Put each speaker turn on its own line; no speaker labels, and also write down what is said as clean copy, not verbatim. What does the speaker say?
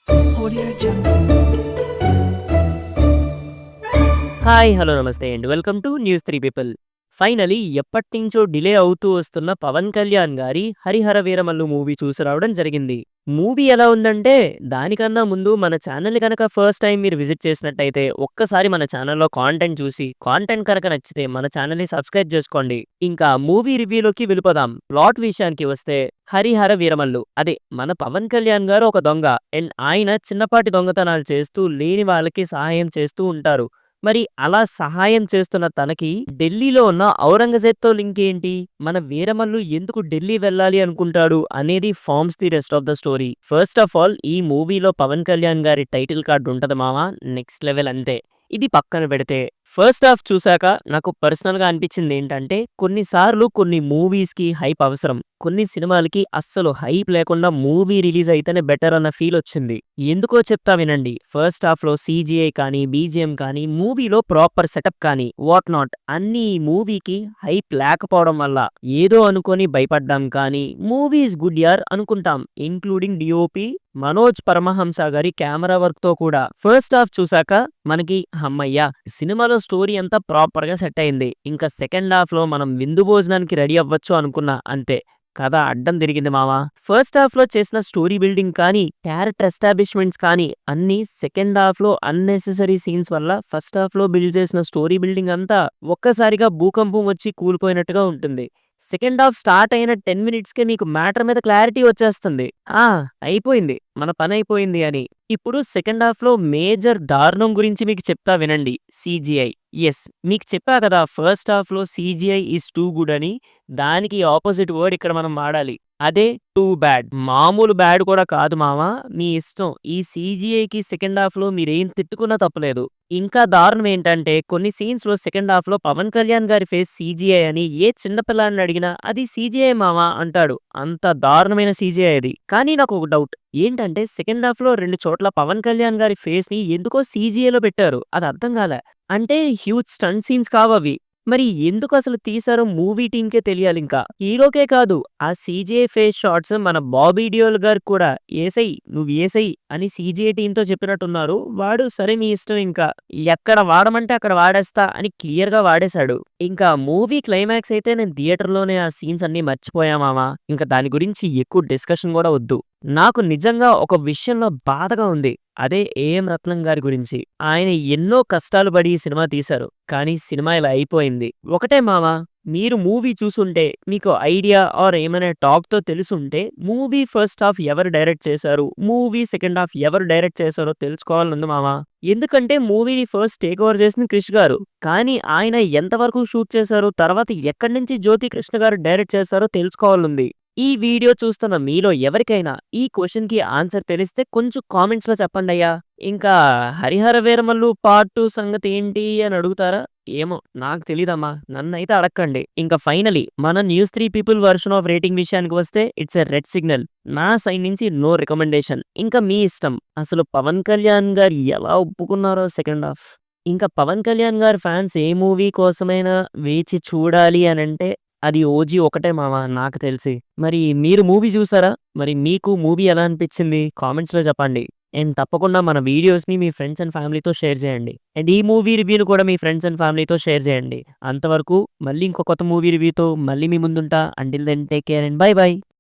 Audio Jungle.
Hi hello నమస్తే and welcome to news three people. Finally ఎప్పటినుంచో delay అవుతూ వస్తున్న పవన్ కళ్యాణ్ గారి హరిహర వీరమల్లు మూవీ చూసి రావడం జరిగింది. మూవీ ఎలా ఉందంటే దానికన్నా ముందు మన ఛానల్ కనుక ఫస్ట్ టైం మీరు విజిట్ చేసినట్టయితే ఒక్కసారి మన ఛానల్లో కాంటెంట్ చూసి కాంటెంట్ కనుక నచ్చితే మన ఛానల్ని సబ్స్క్రైబ్ చేసుకోండి. ఇంకా మూవీ రివ్యూలోకి వెళ్ళిపోదాం. ప్లాట్ విషయానికి వస్తే హరిహర వీరమల్లు అదే మన పవన్ కళ్యాణ్ గారు ఒక దొంగ అండ్ ఆయన చిన్నపాటి దొంగతనాలు చేస్తూ లేని వాళ్ళకి సహాయం చేస్తూ ఉంటారు. మరి అలా సహాయం చేస్తున్న తనకి ఢిల్లీలో ఉన్న ఔరంగజేబ్‌తో లింక్ ఏంటి? మన వీరమల్లు ఎందుకు ఢిల్లీ వెళ్ళాలి అనుకుంటాడు అనేది forms the rest of the story. First of all ఈ మూవీలో పవన్ కళ్యాణ్ గారి టైటిల్ కార్డ్ ఉంటది మామ, నెక్స్ట్ లెవెల్ అంతే. ఇది పక్కన పెడితే ఫస్ట్ హాఫ్ చూసాక నాకు పర్సనల్‌గా అనిపించింది ఏంటంటే కొన్నిసార్లు కొన్ని మూవీస్‌కి హైప్ అవసరం. కొన్ని సినిమాలకి అస్సలు హైప్ లేకుండా మూవీ రిలీజ్ అయితేనే బెటర్ అన్న ఫీల్ వచ్చింది. ఎందుకో చెప్తా వినండి. ఫస్ట్ హాఫ్‌లో సీజీఐ కానీ, బీజీఎం కానీ, మూవీలో ప్రాపర్ సెటప్ కానీ, వాట్ నాట్ అన్నీ ఈ మూవీకి హైప్ లేకపోవడం వల్ల ఏదో అనుకోని భయపడ్డాం కానీ మూవీ ఈస్ గుడ్ యార్ అనుకుంటాం. ఇంక్లూడింగ్ డీఓపీ మనోజ్ పరమహంస గారి కెమెరా వర్క్‌తో కూడా. ఫస్ట్ హాఫ్ చూసాక మనకి హమ్మయ్య! సినిమాలో స్టోరీ అంతా ప్రాపర్‌గా సెట్ అయింది. ఇంకా సెకండ్ హాఫ్‌లో మనం విందు భోజనానికి రెడీ అవ్వచ్చు అనుకున్నా. అంతే. కథ అడ్డం తిరిగింది మామ. ఫస్ట్ హాఫ్‌లో చేసిన స్టోరీ బిల్డింగ్ కానీ, క్యారెక్టర్ ఎస్టాబ్లిష్‌మెంట్స్ కానీ అన్నీ సెకండ్ హాఫ్‌లో అన్నెసెసరీ సీన్స్ వల్ల ఫస్ట్ హాఫ్‌లో బిల్డ్ చేసిన స్టోరీ బిల్డింగ్ అంతా ఒక్కసారిగా భూకంపం వచ్చి కూలిపోయినట్టుగా ఉంటుంది. సెకండ్ హాఫ్ స్టార్ట్ అయిన 10 మినిట్స్‌కే మీకు మ్యాటర్ మీద క్లారిటీ వచ్చేస్తుంది. ఆ! అయిపోయింది. మన పనయిపోయింది అని. ఇప్పుడు సెకండ్ హాఫ్‌లో మేజర్ దారుణం గురించి మీకు చెప్తా వినండి. సీజీఐ. యెస్. మీకు చెప్పా కదా! ఫస్ట్ హాఫ్‌లో సీజీఐ ఈస్ టూ గుడ్ అని. దానికి ఆపోజిట్ వర్డ్ ఇక్కడ మనం వాడాలి. అదే టూ బ్యాడ్. మామూలు బ్యాడ్ కూడా కాదు మామ. మీ ఇష్టం. ఈ సీజీఐకి సెకండ్ హాఫ్‌లో మీరేం తిట్టుకున్నా తప్పులేదు. ఇంకా దారుణం ఏంటంటే కొన్ని సీన్స్‌లో సెకండ్ హాఫ్‌లో పవన్ కళ్యాణ్ గారి ఫేస్ సీజీఐ అని ఏ చిన్న పిల్లాడిని అడిగినా అది సీజీఐ మామ అంటాడు. అంత దారుణమైన సీజీఐ అది. కానీ నాకు ఒక డౌట్. ఏంటంటే సెకండ్ హాఫ్‌లో 2 చోట్ల పవన్ కళ్యాణ్ గారి ఫేస్‌ని ఎందుకో సీజీఐలో పెట్టారు. అది అర్థం కాలే. అంటే హ్యూజ్ స్టంట్ సీన్స్ కావవి. మరి ఎందుకసలు తీశారో మూవీ టీమ్‌కే తెలియాలింకా. హీరోకే కాదు, ఆ సీజీఐ ఫేస్ షాట్స్ మన బాబీ డియోల్ గారికి కూడా "ఏసేయ్, నువ్వు ఏసేయ్" అని సీజీఐ టీమ్‌తో చెప్పినట్టున్నారు. వాడు సరే మీ ఇష్టం ఇంకా. ఎక్కడ వాడమంటే అక్కడ వాడేస్తా అని క్లియర్‌గా వాడేశాడు. ఇంకా మూవీ క్లైమాక్స్ అయితే నేను థియేటర్‌లోనే ఆ సీన్స్ అన్నీ మర్చిపోయా మామ. ఇంకా దాని గురించి ఎక్కువ డిస్కషన్ కూడా వద్దు. నాకు నిజంగా ఒక విషయంలో బాధగా ఉంది. అదే ఏఎం రత్నం గారి గురించి. ఆయన ఎన్నో కష్టాలు పడి ఈ సినిమా తీశారు. కానీ సినిమా ఇలా అయిపోయింది. ఒకటే మామ, మీరు మూవీ చూసుంటే మీకు ఐడియా ఆర్ ఏమైనా టాక్‌తో తెలిసుంటే మూవీ ఫస్ట్ హాఫ్ ఎవరు డైరెక్ట్ చేశారు? మూవీ సెకండ్ హాఫ్ ఎవరు డైరెక్ట్ చేశారో తెలుసుకోవాలనుంది మామ. ఎందుకంటే మూవీని ఫస్ట్ టేక్ ఓవర్ చేసింది క్రిష్ గారు. కానీ ఆయన ఎంతవరకు షూట్ చేశారు? తర్వాత ఎక్కడి నుంచి జ్యోతి కృష్ణ గారు డైరెక్ట్ చేశారో తెలుసుకోవాలనుంది. ఈ వీడియో చూస్తున్న మీలో ఎవరికైనా ఈ క్వెషన్‌కి ఆన్సర్ తెలిస్తే కొంచెం కామెంట్స్‌లో చెప్పండయ్యా. ఇంకా 'హరిహర వీరమల్లు పార్ట్ 2' సంగతి ఏంటి అని అడుగుతారా? ఏమో నాకు తెలీదమ్మా. నన్నైతే అడక్కండి. ఇంకా ఫైనలీ మన news 3 people version of rating విషయానికి వస్తే ఇట్స్ ఎ రెడ్ సిగ్నల్. నా సైడ్ నుంచి నో రికమెండేషన్. ఇంకా మీ ఇష్టం. అసలు పవన్ కళ్యాణ్ గారు ఎలా ఒప్పుకున్నారో సెకండ్ హాఫ్. ఇంకా పవన్ కళ్యాణ్ గారి ఫ్యాన్స్ ఏ మూవీ కోసమైనా వేచి చూడాలి అనంటే అది 'ఓజీ' ఒకటే మామ నాకు తెలిసి. మరి మీరు మూవీ చూసారా? మరి మీకు మూవీ ఎలా అనిపించింది? కామెంట్స్‌లో చెప్పండి. అండ్ తప్పకుండా మన వీడియోస్‌ని మీ ఫ్రెండ్స్ అండ్ ఫ్యామిలీతో షేర్ చేయండి. అండ్ ఈ మూవీ రివ్యూని కూడా మీ ఫ్రెండ్స్ అండ్ ఫ్యామిలీతో షేర్ చేయండి. అంతవరకు మళ్ళీ ఇంకో కొత్త మూవీ రివ్యూతో మళ్ళీ మీ ముందుంటా. Until then take care and bye by.